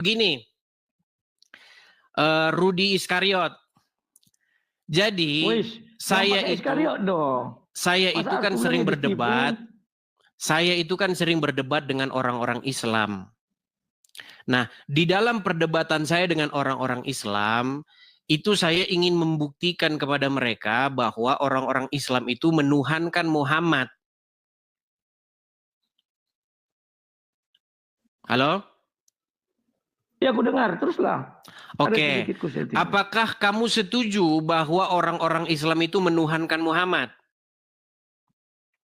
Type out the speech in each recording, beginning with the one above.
Begini, Rudi Iskariot. Jadi saya itu kan sering berdebat. Saya itu kan sering berdebat dengan orang-orang Islam. Nah, di dalam perdebatan saya dengan orang-orang Islam, itu saya ingin membuktikan kepada mereka bahwa orang-orang Islam itu menuhankan Muhammad. Halo? Ya, aku dengar, teruslah. Oke. Apakah kamu setuju bahwa orang-orang Islam itu menuhankan Muhammad?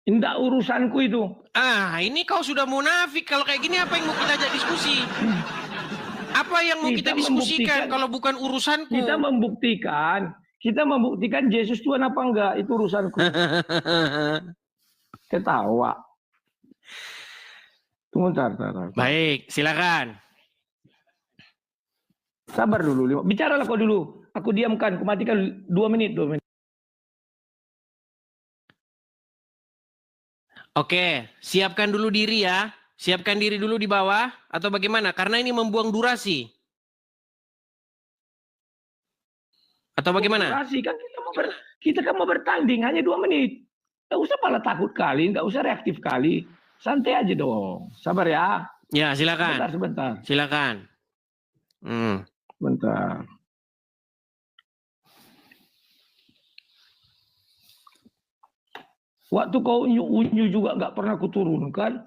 Tidak urusanku itu. Ini kau sudah munafik. Kalau kayak gini apa yang mau kita ajak diskusi? Apa yang mau kita diskusikan kalau bukan urusanku? Kita membuktikan Yesus Tuhan apa enggak, itu urusanku. Ketawa. Tunggu, bentar. Baik, silakan. Sabar dulu, bicaralah kau dulu. Aku diamkan, aku matikan 2 menit. Oke, siapkan dulu diri ya. Siapkan diri dulu di bawah atau bagaimana? Karena ini membuang durasi. Atau bagaimana? Durasi kan kita kan mau bertanding hanya 2 menit. Nggak usah malah takut kali, nggak usah reaktif kali. Santai aja dong. Sabar ya. Ya, silakan. Sebentar. Silakan. Bentar. Waktu kau unyu-unyu juga nggak pernah kuturunkan.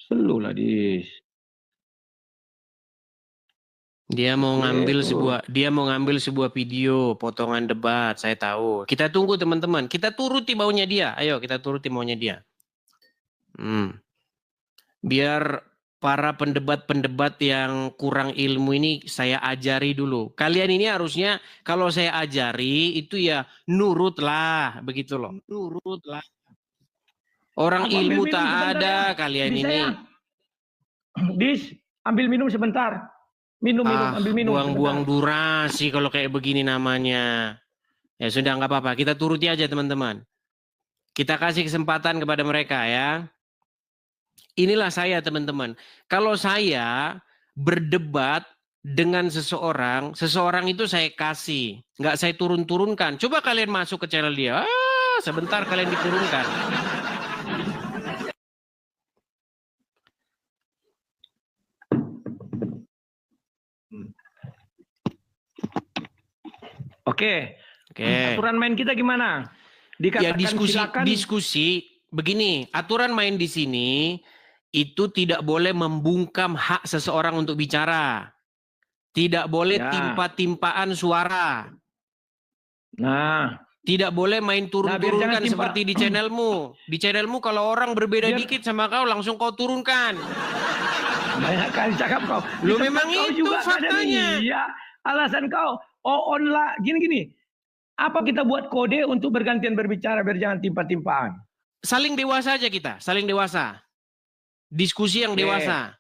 Selu lah, Dis. Dia mau ngambil sebuah video potongan debat, saya tahu. Kita tunggu teman-teman. Kita turuti maunya dia. Ayo kita turuti maunya dia. Biar para pendebat-pendebat yang kurang ilmu ini saya ajari dulu. Kalian ini harusnya kalau saya ajari itu ya nurutlah, begitu loh. Nurutlah. Orang ilmu tak ada kalian ini. Dis, ambil minum sebentar. Ambil minum. Buang-buang durasi kalau kayak begini namanya. Ya sudah, nggak apa-apa. Kita turuti aja teman-teman. Kita kasih kesempatan kepada mereka ya. Inilah saya teman-teman. Kalau saya berdebat dengan seseorang itu saya kasih. Nggak saya turun-turunkan. Coba kalian masuk ke channel dia. Sebentar kalian diturunkan. Oke. Aturan main kita gimana? Dikatakan diskusi. Begini, aturan main di sini itu tidak boleh membungkam hak seseorang untuk bicara. Tidak boleh timpa-timpaan suara. Tidak boleh main turun-turunkan seperti di channelmu. Di channelmu kalau orang berbeda dikit sama kau langsung kau turunkan. Banyak kali cakap kau. Lu memang itu faktanya. Iya, alasan kau. Online gini. Apa kita buat kode untuk bergantian berbicara biar jangan timpa-timpaan? Saling dewasa aja kita, saling dewasa. Diskusi yang dewasa.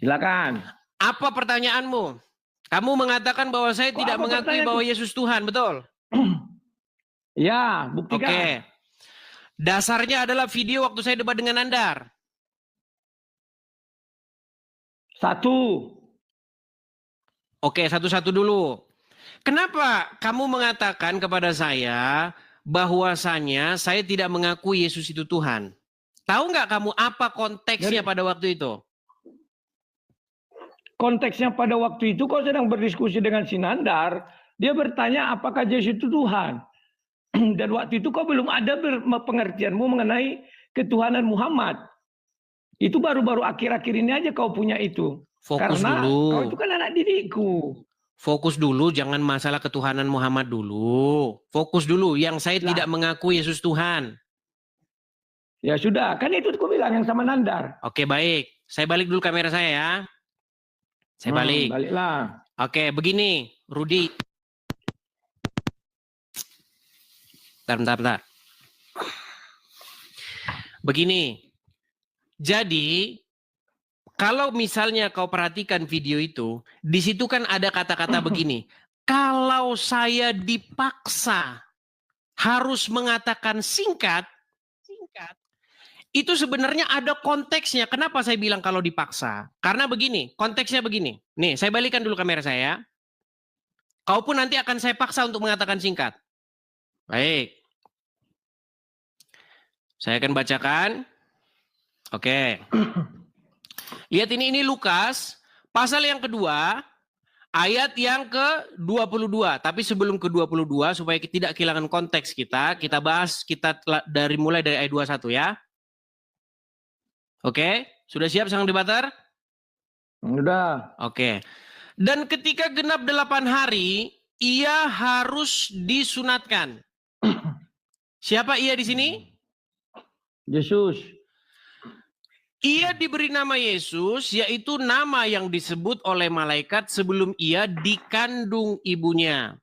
Silakan. Apa pertanyaanmu? Kamu mengatakan bahwa saya tidak mengakui bahwa Yesus Tuhan, betul? Ya, buktikan. Oke. Dasarnya adalah video waktu saya debat dengan Nandar. 1. Oke, satu-satu dulu. Kenapa kamu mengatakan kepada saya bahwasanya saya tidak mengakui Yesus itu Tuhan? Tahu nggak kamu apa konteksnya pada waktu itu? Konteksnya pada waktu itu kau sedang berdiskusi dengan si Nandar. Dia bertanya apakah Yesus itu Tuhan. Dan waktu itu kau belum ada pengertianmu mengenai ketuhanan Muhammad. Itu baru-baru akhir-akhir ini aja kau punya itu. Fokus karena dulu. Kau itu kan anak didikku. Fokus dulu, jangan masalah ketuhanan Muhammad dulu. Fokus dulu, yang saya tidak mengakui Yesus Tuhan. Ya sudah, kan itu aku bilang yang sama Nandar. Oke, baik. Saya balik dulu kamera saya ya. Saya balik. Baliklah. Oke, begini, Rudi. Bentar. Begini. Jadi, kalau misalnya kau perhatikan video itu, di situ kan ada kata-kata begini. Kalau saya dipaksa harus mengatakan singkat, Itu sebenarnya ada konteksnya. Kenapa saya bilang kalau dipaksa? Karena begini, konteksnya begini. Nih, saya balikan dulu kamera saya. Kau pun nanti akan saya paksa untuk mengatakan singkat. Baik. Saya akan bacakan. Oke. Lihat ini Lukas, pasal yang kedua, ayat yang ke-22. Tapi sebelum ke-22, supaya tidak kehilangan konteks kita bahas mulai dari ayat 21 ya. Oke, sudah siap sang debater? Sudah. Oke. Dan ketika genap 8 hari, ia harus disunatkan. Siapa ia di sini? Yesus. Ia diberi nama Yesus, yaitu nama yang disebut oleh malaikat sebelum ia dikandung ibunya.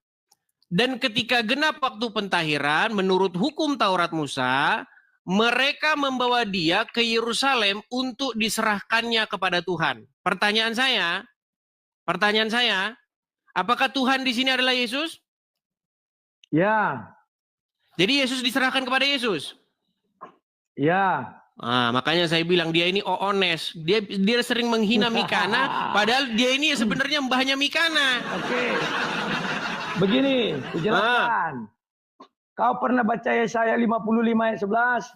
Dan ketika genap waktu pentahiran, menurut hukum Taurat Musa, mereka membawa dia ke Yerusalem untuk diserahkannya kepada Tuhan. Pertanyaan saya, apakah Tuhan di sini adalah Yesus? Ya. Jadi Yesus diserahkan kepada Yesus? Ya. Makanya saya bilang dia ini oones. Dia sering menghina Mikana, padahal dia ini sebenarnya mbahnya Mikana. Oke. Begini, jelaskan. Kau pernah baca Yesaya 55 ayat 11?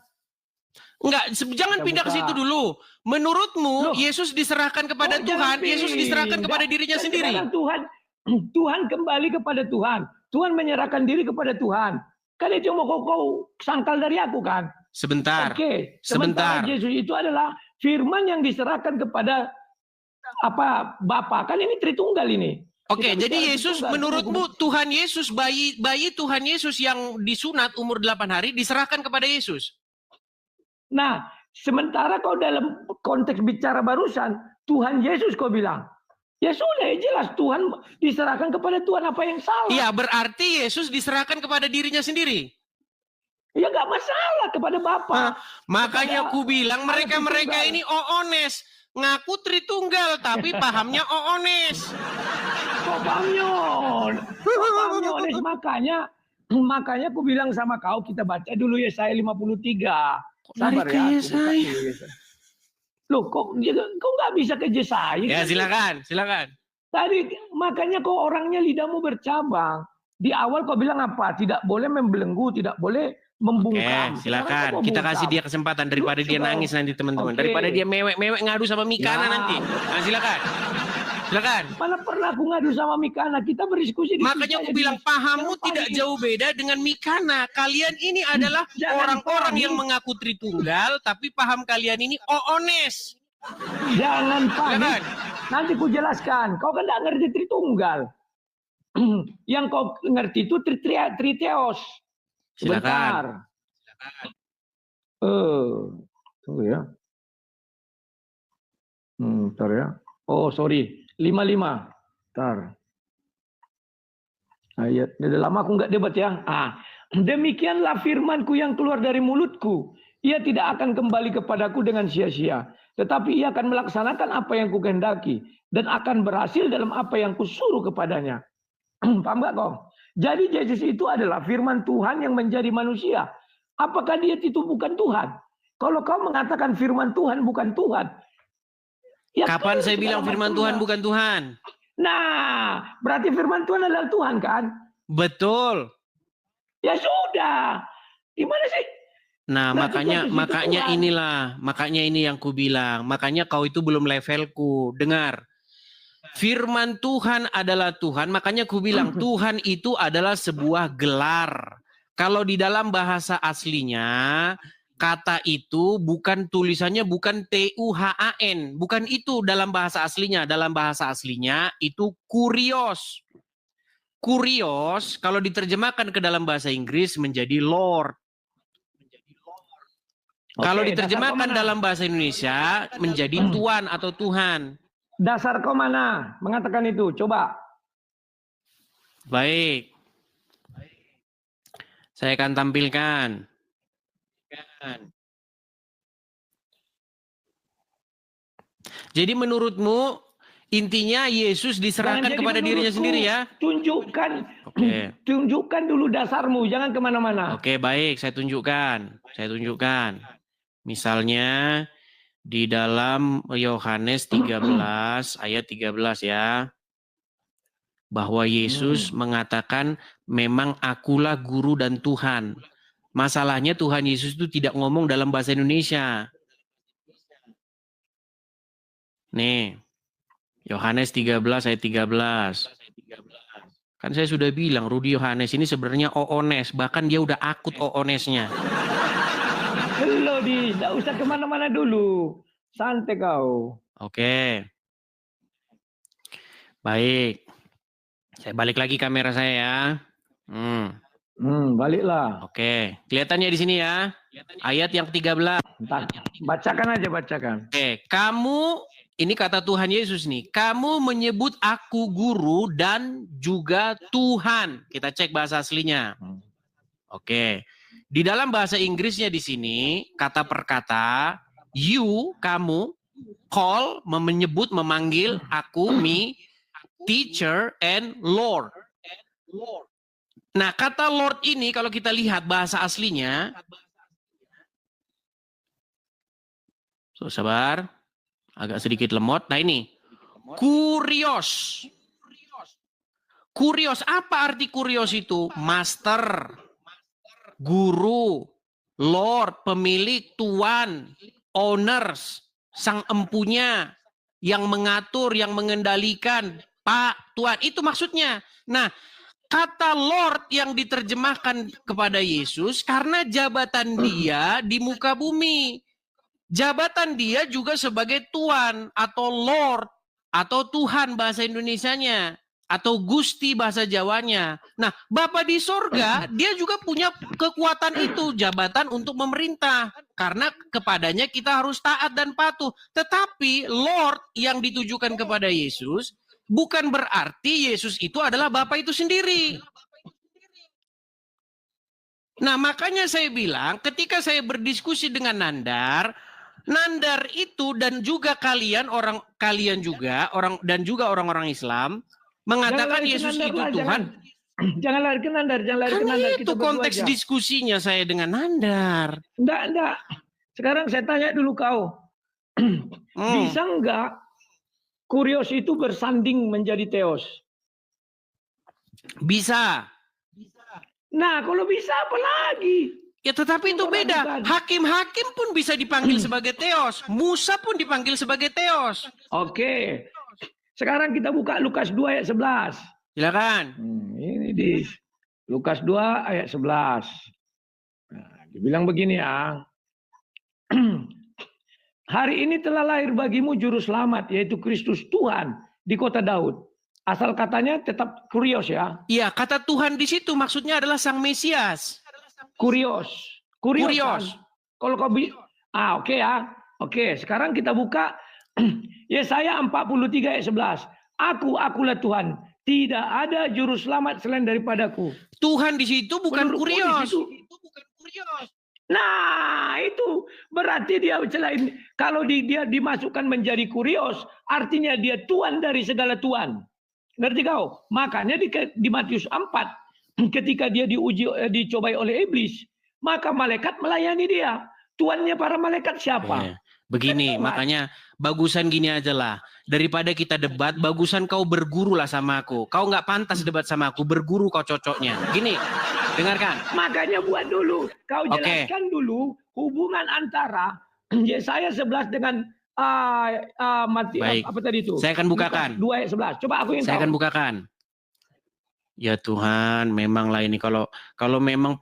Enggak, jangan pindah ke situ dulu. Menurutmu Yesus diserahkan kepada Tuhan, Yesus diserahkan kepada dirinya sendiri. Tuhan kembali kepada Tuhan. Tuhan menyerahkan diri kepada Tuhan. Kan itu mau kau sangkal dari aku kan? Sebentar. Oke. Sebentar. Yesus itu adalah firman yang diserahkan kepada Bapa. Kan ini Tritunggal ini. Oke, jadi Yesus menurutmu Tuhan Yesus, bayi Tuhan Yesus yang disunat umur 8 hari diserahkan kepada Yesus. Nah, sementara kau dalam konteks bicara barusan, Tuhan Yesus kau bilang. Ya sudah, jelas Tuhan diserahkan kepada Tuhan, apa yang salah? Iya, berarti Yesus diserahkan kepada dirinya sendiri. Ya nggak masalah kepada Bapa. Makanya aku bilang mereka ini oones. Ngaku Tritunggal, tapi pahamnya oones. Pahamnya oones. Makanya aku bilang sama kau, kita baca dulu Yesaya 53. Sabar ya. Loh, kok nggak bisa ke Yesaya? Ya, silakan. Tadi makanya kok orangnya lidahmu bercabang. Di awal kau bilang apa? Tidak boleh membelenggu, tidak boleh membungkam. Oke, silakan. Kita kasih dia kesempatan daripada dia nangis nanti teman-teman. Daripada dia mewek-mewek ngadu sama Mikana nanti. Nah, silakan. Mana pernah aku ngadu sama Mikana? Kita berdiskusi. Makanya aku bilang pahammu tidak jauh beda dengan Mikana. Kalian ini adalah orang-orang yang mengaku Tritunggal, tapi paham kalian ini oones. Jangan panik. Nanti ku jelaskan. Kau kan tidak ngerti Tritunggal. Yang kau ngerti itu Triteos. Silakan. Tunggu ya. Bentar ya. Oh, sorry. 55. Bentar. Ayat. Udah lama aku nggak debat ya. Demikianlah firmanku yang keluar dari mulutku. Ia tidak akan kembali kepadaku dengan sia-sia. Tetapi ia akan melaksanakan apa yang kukehendaki. Dan akan berhasil dalam apa yang kusuruh kepadanya. Paham nggak kau? Jadi Yesus itu adalah firman Tuhan yang menjadi manusia. Apakah dia itu bukan Tuhan? Kalau kau mengatakan firman Tuhan bukan Tuhan. Ya kapan saya bilang firman Tuhan bukan Tuhan? Nah, berarti firman Tuhan adalah Tuhan kan? Betul. Ya sudah. Gimana sih? Nah, makanya ini yang ku bilang. Makanya kau itu belum levelku. Dengar. Firman Tuhan adalah Tuhan, makanya ku bilang Tuhan itu adalah sebuah gelar. Kalau di dalam bahasa aslinya, kata itu bukan tulisannya bukan Tuhan, bukan itu dalam bahasa aslinya. Dalam bahasa aslinya itu kurios. Kurios kalau diterjemahkan ke dalam bahasa Inggris menjadi Lord. Kalau diterjemahkan dalam bahasa Indonesia menjadi Tuan atau Tuhan. Dasar kau mana mengatakan itu? Coba. Baik. Saya akan tampilkan. Jadi menurutmu intinya Yesus diserahkan kepada dirinya sendiri ya? Tunjukkan dulu dasarmu, jangan kemana-mana. Oke, baik, saya tunjukkan. Misalnya di dalam Yohanes 13 ayat 13 ya. Bahwa Yesus mengatakan memang akulah guru dan Tuhan. Masalahnya Tuhan Yesus itu tidak ngomong dalam bahasa Indonesia. Nih, Yohanes 13 ayat 13. Kan saya sudah bilang Rudi Yohanes ini sebenarnya Oones. Bahkan dia udah akut Oonesnya. Belum, tidak usah kemana-mana dulu. Santai kau. Oke. Baik. Saya balik lagi kamera saya ya. Baliklah. Oke. Kelihatannya di sini ya. Ayat yang 13. Entah, bacakan aja, bacakan. Oke. Kamu, ini kata Tuhan Yesus nih. Kamu menyebut aku guru dan juga Tuhan. Kita cek bahasa aslinya. Oke. Di dalam bahasa Inggrisnya di sini, kata per kata, you, kamu, call, menyebut, memanggil, aku, me, teacher, and Lord. Nah, kata Lord ini kalau kita lihat bahasa aslinya, sabar, agak sedikit lemot. Nah ini, kurios. Kurios, apa arti kurios itu? Master, guru, Lord, pemilik, tuan, owners, sang empunya, yang mengatur, yang mengendalikan, Pak, Tuan, itu maksudnya. Nah, kata Lord yang diterjemahkan kepada Yesus karena jabatan dia di muka bumi. Jabatan dia juga sebagai Tuan atau Lord atau Tuhan bahasa Indonesianya atau Gusti bahasa Jawanya. Nah, Bapa di sorga dia juga punya kekuatan itu, jabatan untuk memerintah. Karena kepadanya kita harus taat dan patuh. Tetapi Lord yang ditujukan kepada Yesus bukan berarti Yesus itu adalah Bapa itu sendiri. Nah, makanya saya bilang ketika saya berdiskusi dengan Nandar itu dan juga kalian juga orang-orang Islam mengatakan Yesus itu Tuhan. Jangan lari ke Nandar, jangan lari ke Nandar. Itu konteks diskusinya saya dengan Nandar. Enggak. Sekarang saya tanya dulu kau. Bisa enggak kurios itu bersanding menjadi teos? Bisa. Nah, kalau bisa apa lagi? Ya tetapi itu beda. Hakim-hakim pun bisa dipanggil sebagai teos. Musa pun dipanggil sebagai teos. Oke. Sekarang kita buka Lukas 2 ayat 11. Silakan. Ini di Lukas 2 ayat 11. Nah, dibilang begini ya. Hari ini telah lahir bagimu juru selamat, yaitu Kristus Tuhan di kota Daud. Asal katanya tetap kurios ya. Iya, kata Tuhan di situ maksudnya adalah Sang Mesias. Kurios. Kan? Kalau kau oke ya. Oke, sekarang kita buka Yesaya 43 ayat 11. Akulah Tuhan. Tidak ada juru selamat selain daripadaku. Tuhan di situ bukan kurios. Nah, itu berarti dia selain kalau dia dimasukkan menjadi kurios, artinya dia tuan dari segala tuan. Ngerti kau? Makanya di Matius 4, ketika dia dicobai oleh iblis, maka malaikat melayani dia. Tuannya para malaikat siapa? Begini, makanya bagusan gini aja lah. Daripada kita debat, bagusan kau berguru lah sama aku. Kau nggak pantas debat sama aku, berguru kau cocoknya. Gini, dengarkan. Makanya buat dulu, kau jelaskan dulu hubungan antara Yesaya 11 dengan Baik. apa tadi itu? Saya akan bukakan. 2 ayat 11. Coba aku ingin Saya akan bukakan. Ya Tuhan, memanglah ini kalau memang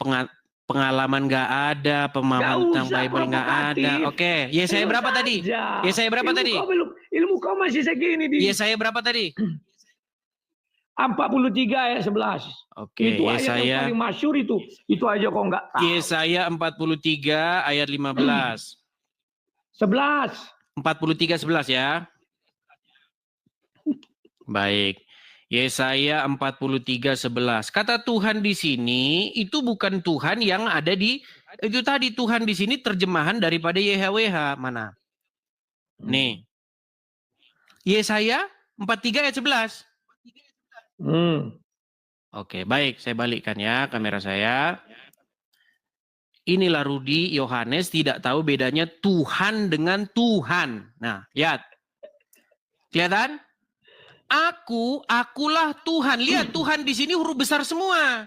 pengalaman nggak ada, pemahaman tentang Bible nggak ada. Oke, Yesaya berapa tadi? Yesaya berapa tadi? Ilmu kau masih segini. Yesaya berapa tadi? 43 ayat 11. Oke, itu ayat yang paling masyhur itu. Itu aja kok nggak tahu. Yesaya 43 ayat 15. 11. 43 11 ya. Baik. Yesaya 43 11. Kata Tuhan di sini itu bukan Tuhan yang ada di itu tadi. Tuhan di sini terjemahan daripada YHWH mana? Nih. Yesaya 43 ayat 11. Oke, baik, saya balikkan ya kamera saya. Inilah Rudi Yohanes tidak tahu bedanya Tuhan dengan Tuhan. Nah, lihat. Kelihatan? Akulah Tuhan. Lihat, Tuhan di sini huruf besar semua.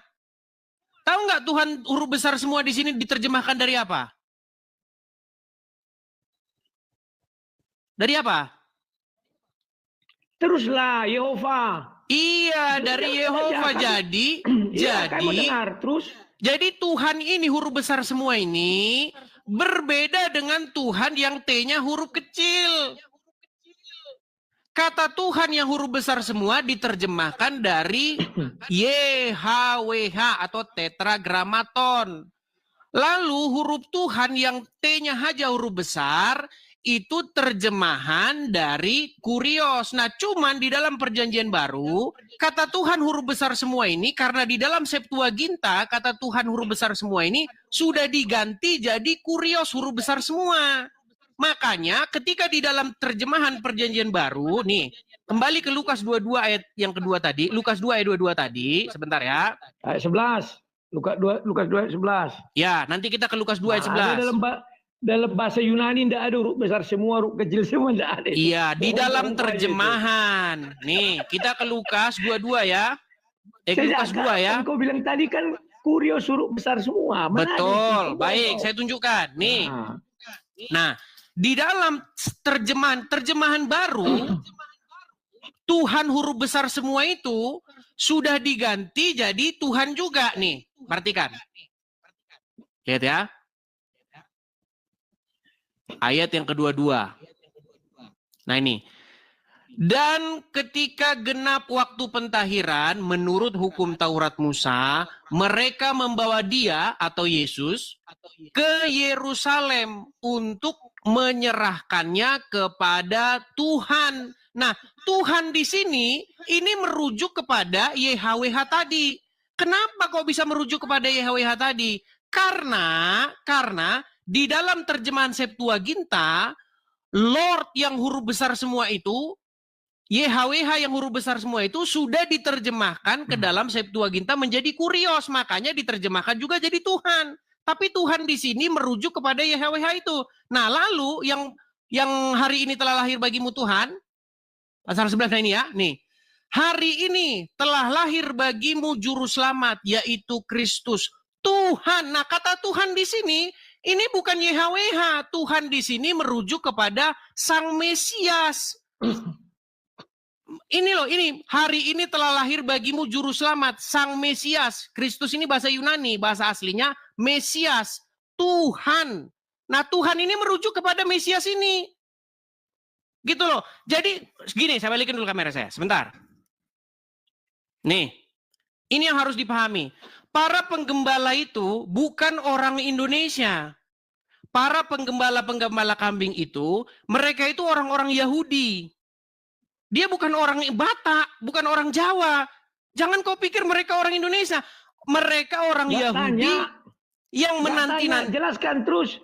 Tahu nggak Tuhan huruf besar semua di sini diterjemahkan dari apa? Dari apa? Teruslah Yehova. Iya, dari Yehova. Jadi Terus. Jadi Tuhan ini huruf besar semua ini berbeda dengan Tuhan yang T-nya huruf kecil. Kata Tuhan yang huruf besar semua diterjemahkan dari YHWH atau tetragramaton. Lalu huruf Tuhan yang T-nya aja huruf besar itu terjemahan dari kurios. Nah, cuman di dalam perjanjian baru, kata Tuhan huruf besar semua ini, karena di dalam Septuaginta, kata Tuhan huruf besar semua ini sudah diganti jadi kurios huruf besar semua. Makanya ketika di dalam terjemahan perjanjian baru, nih, kembali ke Lukas 22 ayat yang kedua tadi, Lukas 2 ayat 22 tadi, sebentar ya. Ayat 11. Lukas 2 ayat 11. Ya, nanti kita ke Lukas 2 ayat 11. Dalam bahasa Yunani tidak ada huruf besar semua, huruf kecil semua tidak ada. Iya, di dalam terjemahan. Nih, kita ke Lukas 22 ya. Lukas 2 ya. Kau bilang tadi kan kurios huruf besar semua. Betul, baik, saya tunjukkan. Nih. Nah, di dalam terjemahan baru, Tuhan huruf besar semua itu sudah diganti jadi Tuhan juga nih. Perhatikan. Lihat ya. Ayat yang kedua-dua. Nah ini. Dan ketika genap waktu pentahiran menurut hukum Taurat Musa, mereka membawa dia atau Yesus ke Yerusalem untuk menyerahkannya kepada Tuhan. Nah, Tuhan di sini ini merujuk kepada YHWH tadi. Kenapa kok bisa merujuk kepada YHWH tadi? Karena di dalam terjemahan Septuaginta, Lord yang huruf besar semua itu, YHWH yang huruf besar semua itu sudah diterjemahkan ke dalam Septuaginta menjadi kurios, makanya diterjemahkan juga jadi Tuhan. Tapi Tuhan di sini merujuk kepada YHWH itu. Nah, lalu yang hari ini telah lahir bagimu Tuhan, pasal 11 ini ya, nih. Hari ini telah lahir bagimu juru selamat, yaitu Kristus. Tuhan. Nah, kata Tuhan di sini ini bukan YHWH. Tuhan di sini merujuk kepada Sang Mesias. Ini loh, ini hari ini telah lahir bagimu juru selamat, Sang Mesias. Kristus ini bahasa Yunani, bahasa aslinya Mesias, Tuhan. Nah, Tuhan ini merujuk kepada Mesias ini. Gitu loh. Jadi gini, saya balikin dulu kamera saya, sebentar. Nih, ini yang harus dipahami. Para penggembala itu bukan orang Indonesia. Para penggembala-penggembala kambing itu, mereka itu orang-orang Yahudi. Dia bukan orang Batak, bukan orang Jawa. Jangan kau pikir mereka orang Indonesia. Mereka orang Yahudi yang menanti-nanti. Jelaskan terus.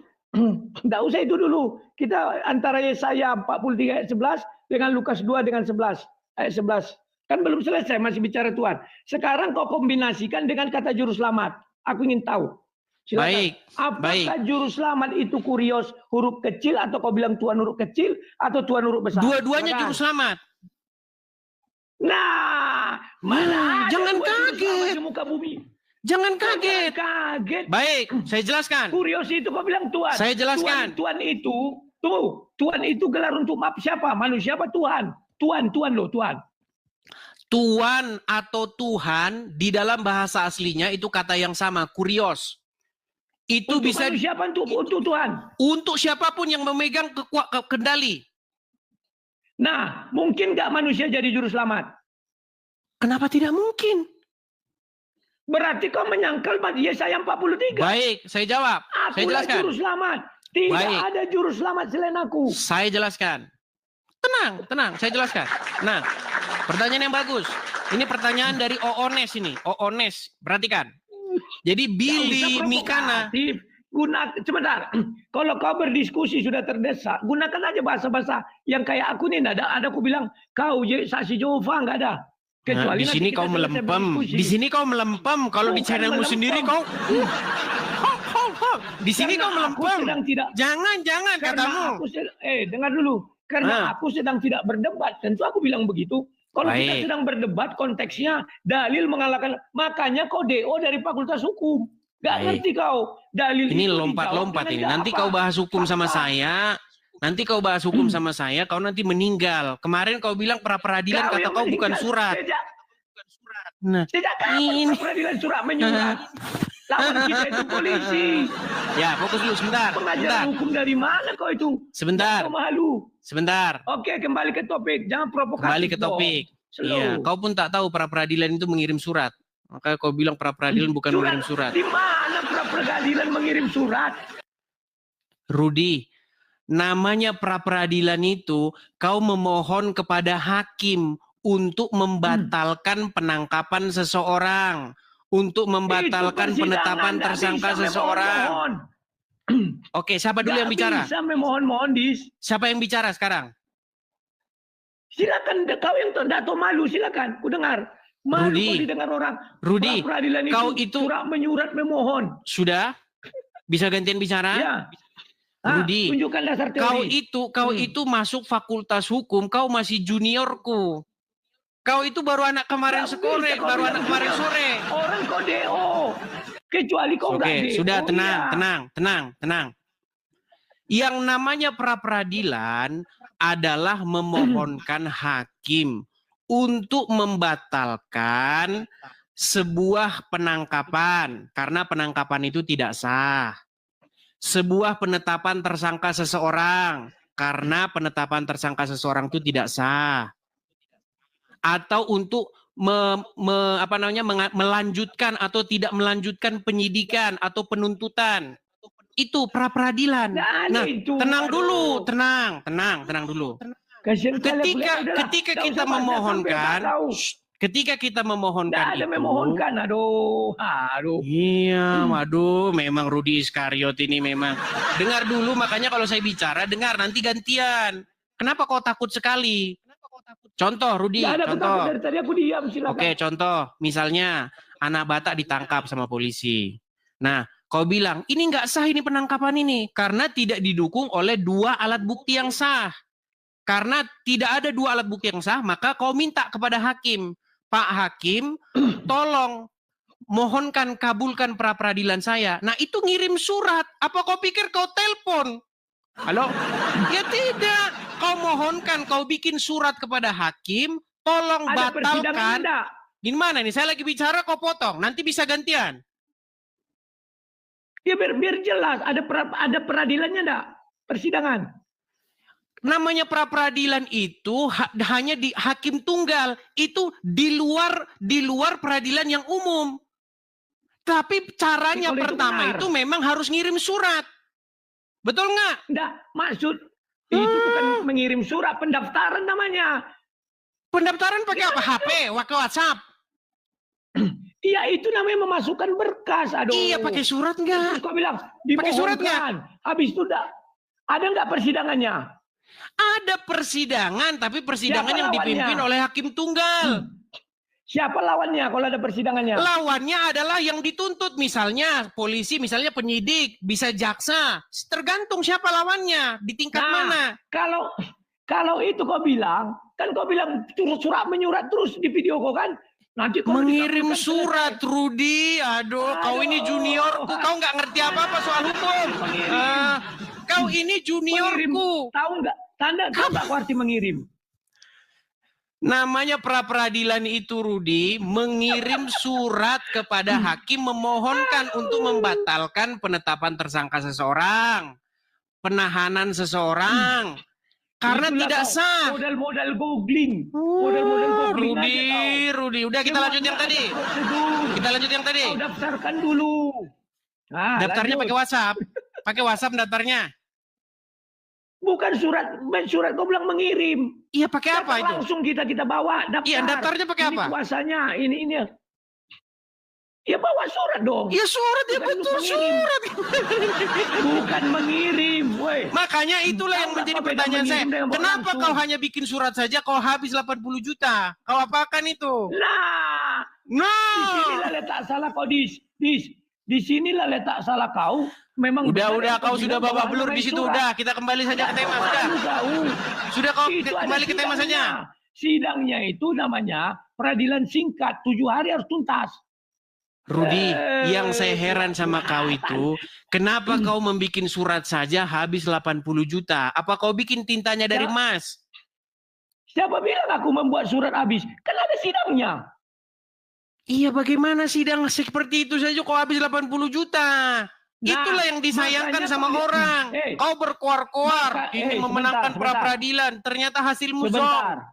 Tidak usah itu dulu. Kita antara Yesaya 43 ayat 11 dengan Lukas 2 dengan 11 ayat 11. Kan belum selesai, masih bicara Tuhan. Sekarang kau kombinasikan dengan kata juru selamat. Aku ingin tahu. Silakan. Baik. Apakah juru selamat itu kurios huruf kecil atau kau bilang Tuhan huruf kecil atau Tuhan huruf besar? Dua-duanya juru selamat. Nah, mana jangan kaget. Di muka bumi. Jangan kaget. Kaget. Baik, saya jelaskan. Kurios itu kau bilang Tuhan. Saya jelaskan. Tuhan itu, Tuhan itu gelar untuk siapa? Manusia apa Tuhan? Tuhan loh, Tuhan. Tuan atau Tuhan di dalam bahasa aslinya itu kata yang sama, kurios. Itu untuk bisa siapa untuk Tuhan? Untuk siapapun yang memegang kendali. Nah, mungkin nggak manusia jadi juru selamat? Kenapa tidak mungkin? Berarti kau menyangkal Yesaya 43. Baik, saya jawab. Saya jelaskan. Juru selamat. Tidak ada juru selamat selain aku. Saya jelaskan. Tenang, saya jelaskan. Nah, pertanyaan yang bagus. Ini pertanyaan dari Oones ini. Oones, perhatikan. Jadi Billy Mikana. Sebentar. Kalau kau berdiskusi sudah terdesak, gunakan aja bahasa-bahasa yang kayak aku nih. Ada aku bilang kau saksi Jehovah nggak ada. Kecuali di sini kau melempem. Di sini kau melempem. Kalau di channelmu sendiri kau Di sini kau Karena aku melempem. sedang tidak Jangan karena katamu. aku dengar dulu. Karena Ah. aku sedang tidak berdebat. Tentu aku bilang begitu. Kalau kita Baik. sedang berdebat konteksnya dalil mengalahkan, makanya kau DO dari Fakultas Hukum. Gak Baik. ngerti kau. Dalil Ini itu lompat-lompat dijawab ini. dengan Nanti apa? kau bahas hukum sama Fakta. saya. Nanti kau bahas hukum sama saya, kau nanti meninggal. Kemarin kau bilang pra-peradilan, kata yang kau bukan meninggal. surat. Nah, Sejak kapan ini. pra-peradilan surat menyurat? Lawan kita itu polisi. Ya, fokus dulu sebentar. Pengajaran hukum dari mana kau itu? Sebentar. Kau malu. Sebentar. Oke, kembali ke topik. Jangan provokatif. Kembali ke topik. Iya, kau pun tak tahu pra-peradilan itu mengirim surat. Maka kau bilang pra-peradilan bukan mengirim surat. Di mana pra-peradilan mengirim surat? Rudi, namanya pra-peradilan itu kau memohon kepada hakim untuk membatalkan penangkapan seseorang, untuk membatalkan penetapan tersangka seseorang. Oke, siapa dulu yang bicara? Bisa memohon-mohon, Dis. Siapa yang bicara sekarang? Silakan, kau yang tidak tahu malu, silakan. Ku dengar. Malu Rudi, kau didengar orang. Rudi, pra-peradilan kau itu surat menyurat memohon. Sudah? Bisa gantian bicara? Ya. Rudi, tunjukkan dasar teori. Kau itu masuk Fakultas Hukum, kau masih juniorku. Kau itu baru anak kemarin sore, baru anak kemarin sore. Orang kau DO. Kecuali kau enggak DO. Oke, sudah tenang. Yang namanya pra-peradilan adalah memohonkan hakim untuk membatalkan sebuah penangkapan karena penangkapan itu tidak sah. Sebuah penetapan tersangka seseorang karena penetapan tersangka seseorang itu tidak sah. Atau untuk melanjutkan atau tidak melanjutkan penyidikan atau penuntutan. Itu pra-peradilan. Nah, tenang dulu. Ketika kita memohonkan, ada memohonkan, aduh. Iya, waduh, memang Rudi Iskariot ini memang. Dengar dulu, makanya kalau saya bicara, dengar, nanti gantian. Kenapa kau takut sekali? Contoh, Rudi, contoh. Dari tadi aku diam, silakan. Oke, contoh. Misalnya, anak Batak ditangkap sama polisi. Nah, kau bilang, ini nggak sah ini penangkapan ini. Karena tidak didukung oleh 2 alat bukti yang sah. Karena tidak ada 2 alat bukti yang sah, maka kau minta kepada hakim. Pak Hakim, tolong mohonkan kabulkan pra-peradilan saya. Nah, itu ngirim surat. Apa kau pikir kau telepon? Halo? Ya tidak. Kau mohonkan, kau bikin surat kepada hakim, tolong ada batalkan. Di mana nih? Saya lagi bicara, kau potong. Nanti bisa gantian. Ya biar jelas. Ada peradilannya enggak? Persidangan. Namanya pra-peradilan itu hanya di hakim tunggal. Itu di luar peradilan yang umum. Tapi caranya pertama itu memang harus ngirim surat. Betul nggak? Enggak, maksud itu bukan mengirim surat, pendaftaran namanya. Pendaftaran pakai apa? HP, WhatsApp. Iya, itu namanya memasukkan berkas. Aduh. Iya, pakai surat nggak? Terus kau bilang, pakai surat nggak? Habis itu ada nggak persidangannya? Ada persidangan, tapi persidangan yang dipimpin oleh hakim tunggal. Siapa lawannya kalau ada persidangannya? Lawannya adalah yang dituntut, misalnya polisi, misalnya penyidik, bisa jaksa. Tergantung siapa lawannya, di tingkat mana. Kalau itu kau bilang, kan kau bilang surat menyurat terus di video kau kan? Nanti kau mengirim surat, Rudi. Aduh, kau ini juniorku, kau nggak ngerti apa-apa soal hukum. Kau ini juniorku. Tahu nggak? Tanda apa arti mengirim? Namanya pra-peradilan itu, Rudi, mengirim surat kepada hakim memohonkan untuk membatalkan penetapan tersangka seseorang, penahanan seseorang, karena tidak sah. Modal-modal googling. Rudi, udah kita lanjut yang tadi. Kau daftarkan dulu. Daftarnya pakai WhatsApp. Pakai WhatsApp daftarnya. Bukan surat kau bilang mengirim. Iya, pakai apa itu? Langsung kita bawa daftar. Iya, daftarnya pakai apa? Ini kuasanya, ini. Ya bawa surat dong. Iya, surat ya, betul surat. Bukan mengirim, woi. Makanya itulah yang menjadi pertanyaan saya. Kenapa kau hanya bikin surat saja kau habis 80 juta? Kau apakan itu? Di sinilah letak salah kau, Dis. Di sinilah letak salah kau. memang benar Udah, yang kau sudah bilang babak bahwa belur main di situ. surat. Udah, kita kembali saja ke tema. Sudah kau Itu ada kembali ke tema saja. sidangnya. Sidangnya itu namanya peradilan singkat, 7 hari harus tuntas. Rudi, yang saya heran sama kau itu, kenapa kau membuat surat saja habis 80 juta? Apa kau bikin tintanya dari emas? Siapa bilang aku membuat surat habis? Kan ada sidangnya. Iya, bagaimana sidang seperti itu saja kau habis 80 juta? Itulah yang disayangkan sama orang. Kau berkoar-koar ingin memenangkan pra-peradilan, ternyata hasilmu zong.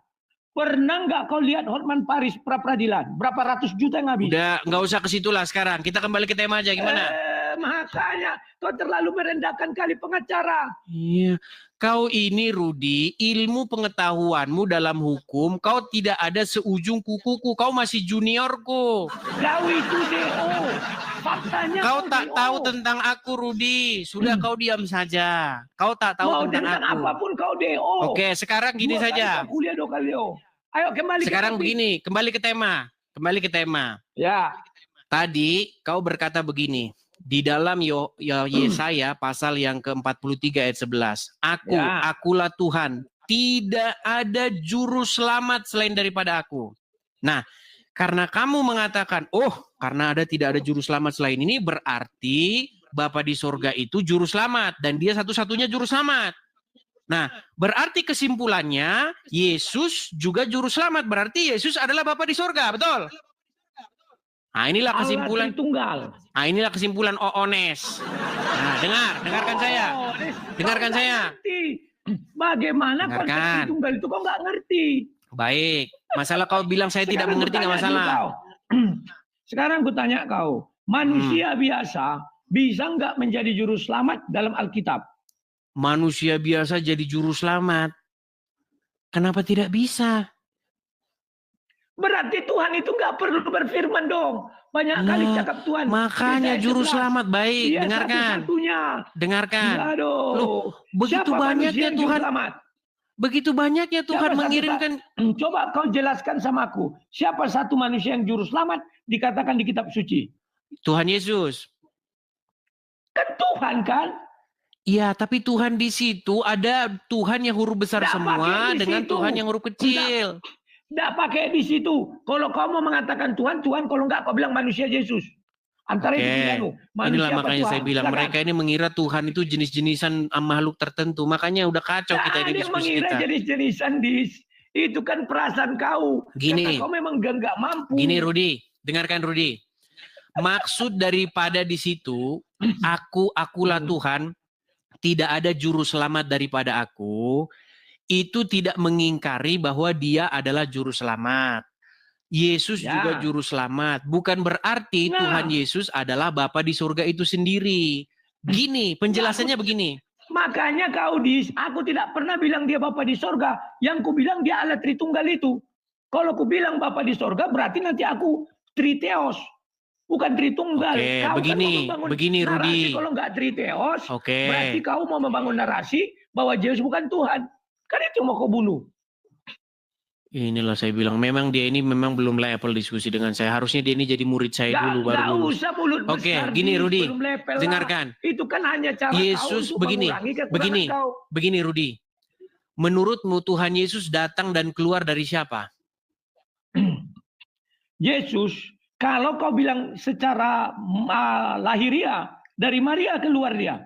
Pernah nggak kau lihat Hotman Paris pra-peradilan? Berapa ratus juta yang habis? Udah, nggak usah ke situlah sekarang. Kita kembali ke tema aja, gimana? Makanya kau terlalu merendahkan kali pengacara. Iya, kau ini Rudi, ilmu pengetahuanmu dalam hukum, kau tidak ada seujung kukuku. Kau masih juniorku. Kau itu DO. Faktanya kau tak DO. tahu tentang aku, Rudi. Sudah kau diam saja. Kau tak tahu mau tentang aku. Apapun kau DO. Oke, sekarang gini saja. Kuliah 2 kali DO. Ayo kembali. Sekarang begini, kembali ke tema. Kembali ke tema. Ya. Tadi kau berkata begini. Di dalam Yesaya pasal yang ke-43 ayat 11. Akulah Tuhan. Tidak ada juru selamat selain daripada aku. Nah, karena kamu mengatakan, karena tidak ada juru selamat selain ini, berarti Bapa di sorga itu juru selamat. Dan dia satu-satunya juru selamat. Nah, berarti kesimpulannya, Yesus juga juru selamat. Berarti Yesus adalah Bapa di sorga, betul? Nah, inilah kesimpulan. Nah, inilah kesimpulan Oones. Nah, dengarkan saya. Dengarkan saya. Bagaimana konsep tunggal itu kau nggak ngerti? Baik. Masalah kau bilang saya tidak mengerti nggak masalah. Sekarang aku tanya kau, manusia biasa bisa nggak menjadi juru selamat dalam Alkitab? Manusia biasa jadi juru selamat. Kenapa tidak bisa? Berarti Tuhan itu nggak perlu berfirman dong. Banyak kali cakap Tuhan. Makanya juru selamat. Baik, dia dengarkan. Dengarkan. Loh, begitu banyaknya Tuhan. Begitu banyaknya Tuhan mengirimkan. Coba kau jelaskan sama aku. Siapa satu manusia yang juru selamat dikatakan di kitab suci? Tuhan Yesus. Kan Tuhan kan? Iya, tapi Tuhan di situ ada Tuhan yang huruf besar semua dengan Tuhan yang huruf kecil. Tidak pakai di situ. Kalau kau mau mengatakan Tuhan, kalau enggak kau bilang manusia Yesus. Antara itu inilah makanya saya bilang mereka ini mengira Tuhan itu jenis-jenisan makhluk tertentu. Makanya udah kacau kita ini diskusi kita. Jenis-jenisan itu kan perasaan kau. Gini. Kau memang enggak mampu. Gini Rudi, dengarkan Rudi. Maksud daripada di situ, akulah Tuhan, tidak ada juru selamat daripada aku. Itu tidak mengingkari bahwa dia adalah juru selamat. Yesus juga juru selamat. Bukan berarti Tuhan Yesus adalah Bapa di surga itu sendiri. Gini, penjelasannya begini. Makanya aku tidak pernah bilang dia Bapa di surga. Yang ku bilang dia Allah Tritunggal itu. Kalau ku bilang Bapa di surga berarti nanti aku Triteos. Bukan Tritunggal. Oke, begini Rudi. Kalau nggak Triteos, berarti kau mau membangun narasi bahwa Yesus bukan Tuhan. Kan itu mau kau bunuh. Inilah saya bilang, memang dia ini memang belum level diskusi dengan saya. Harusnya dia ini jadi murid saya dulu baru lulus. Oke, gini Rudi, dengarkan. Itu kan hanya cara Yesus kau begini Rudi. Menurutmu Tuhan Yesus datang dan keluar dari siapa? Yesus, kalau kau bilang secara lahiriah, dari Maria keluar dia.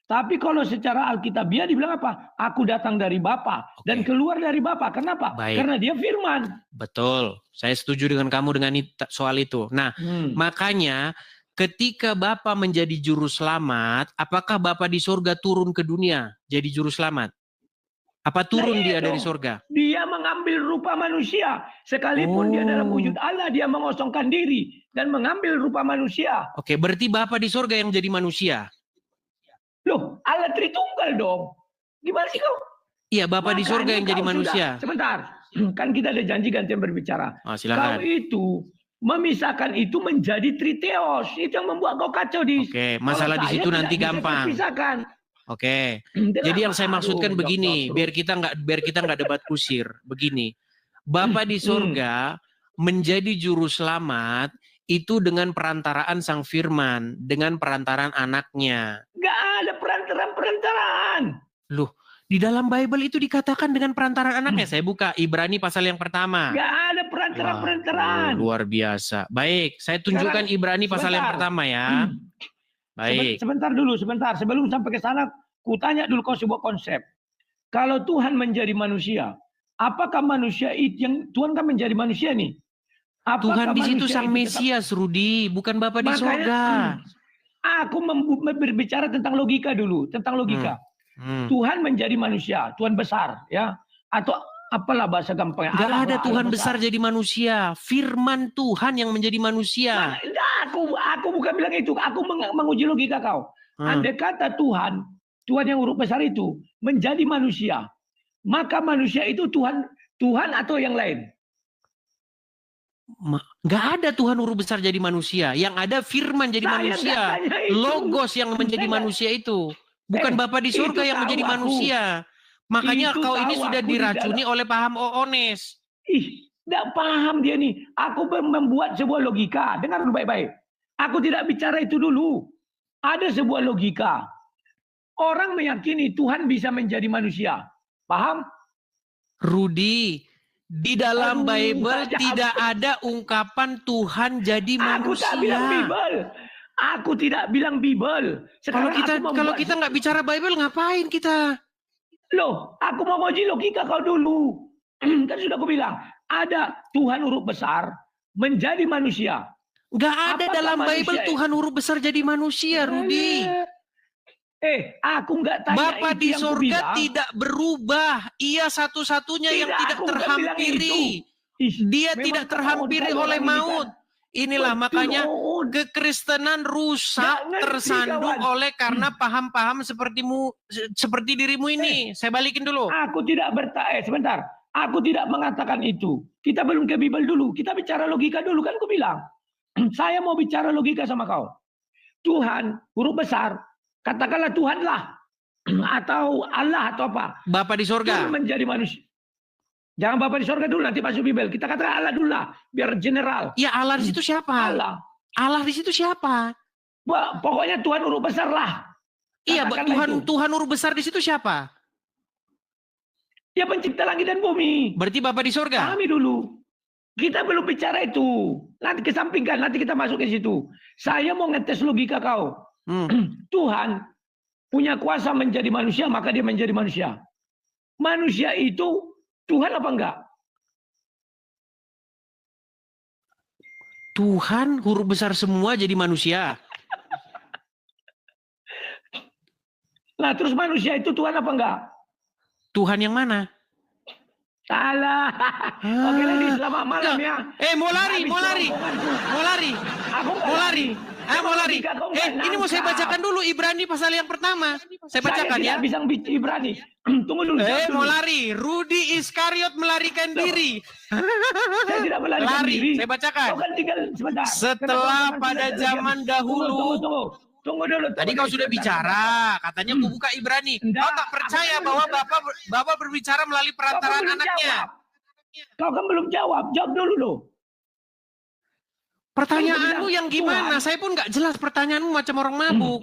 Tapi kalau secara Alkitabiah dibilang apa? Aku datang dari Bapa dan keluar dari Bapa. Kenapa? Karena dia firman. Betul. Saya setuju dengan kamu dengan soal itu. Nah, makanya ketika Bapa menjadi juru selamat, apakah Bapa di surga turun ke dunia jadi juru selamat? Apa turun dia dari surga? Dia mengambil rupa manusia. Sekalipun dia dalam wujud Allah, dia mengosongkan diri dan mengambil rupa manusia. Oke, berarti Bapa di surga yang jadi manusia. Loh, Allah Tritunggal dong. Gimana sih kau? Iya, Bapa di surga yang jadi manusia. Sebentar, kan kita ada janji gantian berbicara. Silakan. Kau itu memisahkan itu menjadi Triteos. Itu yang membuat kau kacau di. Oke, masalah di situ nanti gampang. Oke. Jadi yang saya maksudkan begini, biar kita nggak debat kusir. Begini, Bapa di surga menjadi juru selamat itu dengan perantaraan Sang Firman, dengan perantaraan anaknya. Nggak ada perantaraan. Loh, di dalam Bible itu dikatakan dengan perantaraan anaknya. Saya buka Ibrani pasal yang pertama. Nggak ada perantaraan. Luar biasa. Baik, saya tunjukkan Sekarang, Ibrani pasal yang sebentar. pertama ya. Baik. Sebentar dulu, sebentar. Sebelum sampai ke sana, kutanya dulu kau sebuah konsep. Kalau Tuhan menjadi manusia, apakah manusia itu yang Tuhan kan menjadi manusia nih? Tuhan di situ manusia Sang itu Mesias, Rudi, bukan Bapa di sorga. Aku berbicara tentang logika dulu, tentang logika. Tuhan menjadi manusia, Tuhan besar, ya, atau apalah bahasa gampangnya. Gak ada Tuhan besar jadi manusia. Firman Tuhan yang menjadi manusia. Aku bukan bilang itu. Aku menguji logika kau. Andai kata Tuhan yang huruf besar itu menjadi manusia, maka manusia itu Tuhan atau yang lain? Gak ada Tuhan huruf besar jadi manusia. Yang ada Firman jadi manusia. Logos yang menjadi manusia itu. Bukan Bapa di surga yang menjadi manusia. Makanya kau ini sudah diracuni oleh paham Oones. Tidak paham dia nih. Aku membuat sebuah logika. Dengar dulu baik-baik. Aku tidak bicara itu dulu. Ada sebuah logika. Orang meyakini Tuhan bisa menjadi manusia. Paham? Rudi, di dalam Bible tidak ada ungkapan Tuhan jadi manusia. Aku tak bilang Bible. Aku tidak bilang Bible. Kalau kita nggak bicara Bible, ngapain kita? Loh, aku mau uji logika kau dulu. Kan sudah aku bilang, ada Tuhan huruf besar menjadi manusia. Nggak ada dalam Bible Tuhan huruf besar jadi manusia, Rudi. Aku nggak tanya Bapa di surga tidak berubah. Ia satu-satunya yang tidak terhampiri. Dia tidak terhampiri oleh maut. Inilah makanya kekristenan rusak, tersandung oleh karena paham-paham seperti dirimu ini. Saya balikin dulu. Aku tidak sebentar. Aku tidak mengatakan itu. Kita belum ke Bible dulu. Kita bicara logika dulu, kan aku bilang. Saya mau bicara logika sama kau. Tuhan huruf besar, katakanlah Tuhanlah atau Allah atau apa. Bapa di surga. Tuhan menjadi manusia. Jangan Bapa di surga dulu, nanti masuk Bible. Kita katakan Allah dulu lah, biar general. Ya Allah di situ siapa? Allah di situ siapa? Pokoknya Tuhan huruf besar lah. Iya, Tuhan huruf besar di situ siapa? Ya pencipta langit dan bumi. Berarti Bapa di surga. Kami dulu. Kita belum bicara itu. Nanti kesampingkan, nanti kita masuk ke situ. Saya mau ngetes logika kau. Tuhan punya kuasa menjadi manusia, maka dia menjadi manusia. Manusia itu Tuhan apa enggak? Tuhan huruf besar semua jadi manusia. Nah terus manusia itu Tuhan apa enggak? Tuhan yang mana? Salah. Oke lagi, selamat malam ya. Mau lari. Ini mau saya bacakan dulu Ibrani pasal yang pertama. Saya bacakan ya. Saya bisa bicara Ibrani. Tunggu dulu. Mau lari. Rudi Iskariot melarikan diri. Saya tidak melarikan diri. Saya bacakan. Kau kan tinggal sebentar. Setelah pada zaman dahulu. Tunggu dulu. Tadi kau sudah bicara, katanya aku buka Ibrani. Kau tak percaya bahwa Bapak berbicara melalui perantaraan anaknya. Kau kan belum jawab dulu loh. Pertanyaanmu yang gimana? Saya pun nggak jelas pertanyaanmu macam orang mabuk.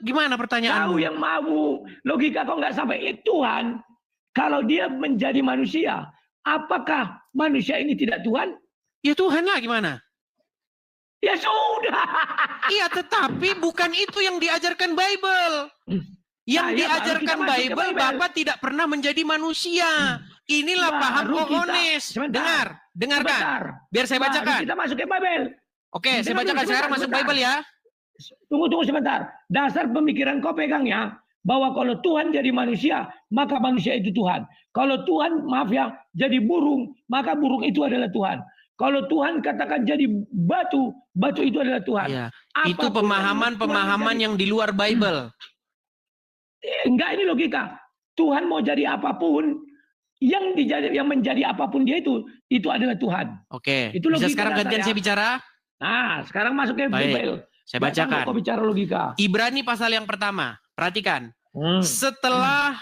Gimana pertanyaanmu? Kau yang mabuk. Logika kau nggak sampai. Tuhan, kalau dia menjadi manusia, apakah manusia ini tidak Tuhan? Ya Tuhan lah gimana? Ya sudah. Iya, tetapi bukan itu yang diajarkan Bible. Yang diajarkan Bible, Bapak tidak pernah menjadi manusia. Inilah paham Oones. Dengarkan. Biar saya bacakan. Kita masuk ke Bible. Oke, saya bacakan sekarang masuk Bible ya. Tunggu sebentar. Dasar pemikiran kau pegang ya. Bahwa kalau Tuhan jadi manusia, maka manusia itu Tuhan. Kalau Tuhan, maaf ya, jadi burung, maka burung itu adalah Tuhan. Kalau Tuhan katakan jadi batu, batu itu adalah Tuhan. Ya, itu pemahaman yang di luar Bible. Enggak, ini logika. Tuhan mau jadi apapun, yang menjadi apapun dia itu adalah Tuhan. Oke. Itu logika. Bisa sekarang gantian saya bicara? Nah, sekarang masuk ke Bible. Saya bacakan. Kau bicara logika. Ibrani pasal yang pertama. Perhatikan. Setelah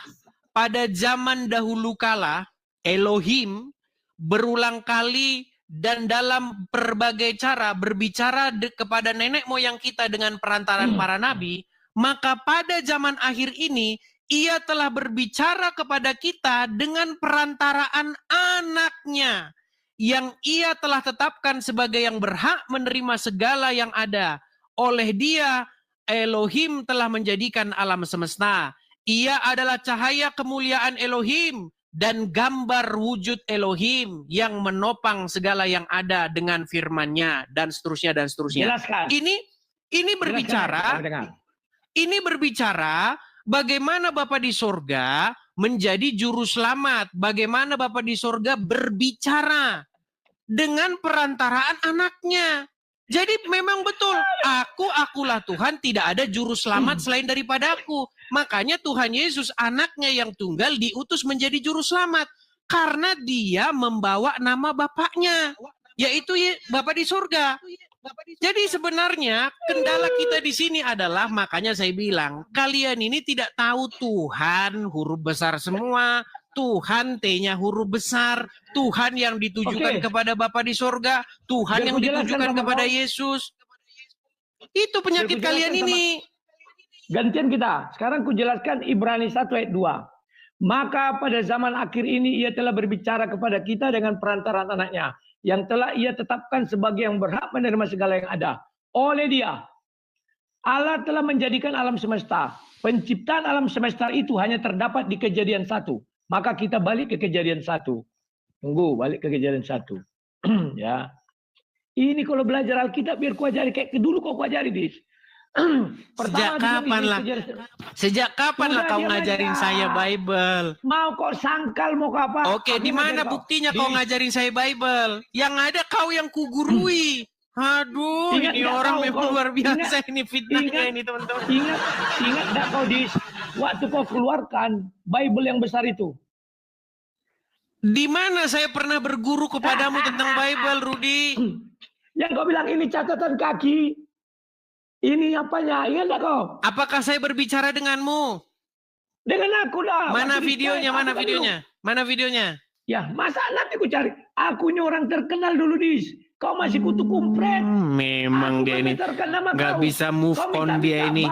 pada zaman dahulu kala, Elohim berulang kali dan dalam berbagai cara berbicara kepada nenek moyang kita dengan perantaraan para nabi, maka pada zaman akhir ini ia telah berbicara kepada kita dengan perantaraan anaknya yang ia telah tetapkan sebagai yang berhak menerima segala yang ada. Oleh dia Elohim telah menjadikan alam semesta. Ia adalah cahaya kemuliaan Elohim dan gambar wujud Elohim yang menopang segala yang ada dengan firman-Nya, dan seterusnya dan seterusnya. Jelaskan. Ini berbicara, Jelaskan. ini berbicara bagaimana Bapa di sorga menjadi juru selamat, bagaimana Bapa di sorga berbicara dengan perantaraan anaknya. Jadi memang betul, akulah Tuhan, tidak ada juru selamat selain daripada aku. Makanya Tuhan Yesus anaknya yang tunggal diutus menjadi juru selamat. Karena dia membawa nama Bapaknya, yaitu Bapa di surga. Jadi sebenarnya kendala kita di sini adalah, makanya saya bilang, kalian ini tidak tahu Tuhan huruf besar semua, Tuhan T-nya huruf besar, Tuhan yang ditujukan kepada Bapa di surga, Tuhan yang ditujukan kepada Yesus. Itu penyakit kalian ini. Gantian kita. Sekarang ku jelaskan Ibrani 1 ayat 2. Maka pada zaman akhir ini ia telah berbicara kepada kita dengan perantaraan anaknya, yang telah ia tetapkan sebagai yang berhak menerima segala yang ada. Oleh dia, Allah telah menjadikan alam semesta. Penciptaan alam semesta itu hanya terdapat di Kejadian 1. Maka kita balik ke Kejadian 1. Tunggu, balik ke Kejadian 1. Ya. Ini kalau belajar Alkitab biar ku ajari kayak dulu kau ajari, Dis. Sejak kapan lah? Sejak kapan lah kau ngajarin saya Bible? Mau kok sangkal, mau kau apa? Oke, di mana buktinya kau ngajarin saya Bible? Yang ada kau yang kugurui. Aduh, ini orang memang luar biasa, ini fitnahnya ini teman-teman. Ingat enggak kau, Dis? Waktu kau keluarkan Bible yang besar itu. Di mana saya pernah berguru kepadamu tentang Bible, Rudi? Yang kau bilang ini catatan kaki. Ini apanya? Ingat enggak kau? Apakah saya berbicara denganmu? Dengan aku lah. Mana videonya? Mana videonya? Mana videonya? Ya, masa nanti ku cari. Aku ini orang terkenal dulu, Dis. Kau masih kutu kumpret. Memang dia ini nggak bisa move on dia ini.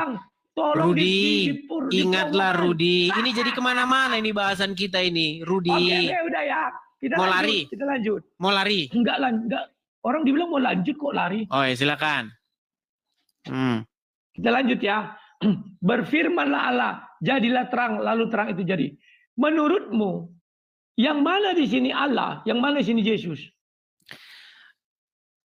Rudi, ingatlah Rudi. Ini jadi kemana-mana ini bahasan kita ini, Rudi. Oke, udah ya. Mau lari? Kita lanjut. Mau lari? Enggak. Orang dibilang mau lanjut kok lari. Oh ya, silakan. Kita lanjut ya. Berfirmanlah Allah, jadilah terang, lalu terang itu jadi. Menurutmu, yang mana di sini Allah, yang mana di sini Yesus?